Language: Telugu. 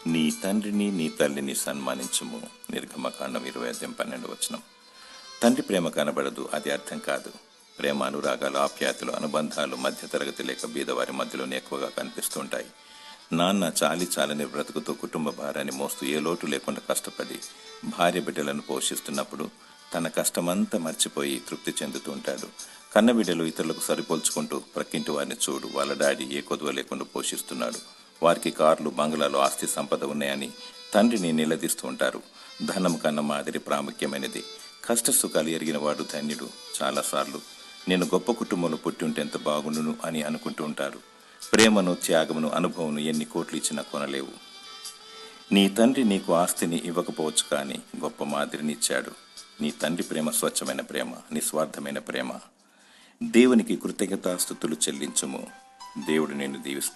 నీ తండ్రిని నీ తల్లిని సన్మానించుము. నిర్గమకాండం 20:12. తండ్రి ప్రేమ కనబడదు, అది అర్థం కాదు. ప్రేమ, అనురాగాలు, ఆప్యాయతలు, అనుబంధాలు మధ్యతరగతి లేక బీదవారి మధ్యలోనే ఎక్కువగా కనిపిస్తుంటాయి. నాన్న చాలని బ్రతుకుతూ కుటుంబ భారాన్ని మోస్తూ ఏ లోటు లేకుండా కష్టపడి భార్య బిడ్డలను పోషిస్తున్నప్పుడు తన కష్టమంతా మర్చిపోయి తృప్తి చెందుతూ ఉంటాడు. కన్నబిడ్డలు ఇతరులకు సరిపోల్చుకుంటూ ప్రక్కింటి వారిని చూడు, వాళ్ళ డాడీ ఏ కొదువ లేకుండా పోషిస్తున్నాడు, వారికి కార్లు, బంగ్లాలు, ఆస్తి సంపద ఉన్నాయని తండ్రిని నిలదీస్తూ ఉంటారు. ధనం కన్నా మాదిరి ప్రాముఖ్యమైనది. కష్ట సుఖాలు ఎరిగిన వాడు ధన్యుడు. చాలాసార్లు నేను గొప్ప కుటుంబంలో పుట్టి ఉంటే ఎంత బాగుండును అని అనుకుంటూ ఉంటారు. ప్రేమను, త్యాగమును, అనుభవం ఎన్ని కోట్లు ఇచ్చినా కొనలేవు. నీ తండ్రి నీకు ఆస్తిని ఇవ్వకపోవచ్చు, కానీ గొప్ప మాదిరిని ఇచ్చాడు. నీ తండ్రి ప్రేమ స్వచ్ఛమైన ప్రేమ, నిస్వార్థమైన ప్రేమ. దేవునికి కృతజ్ఞతాస్తుతులు చెల్లించుము. దేవుడు నిన్ను దీవిస్తాడు.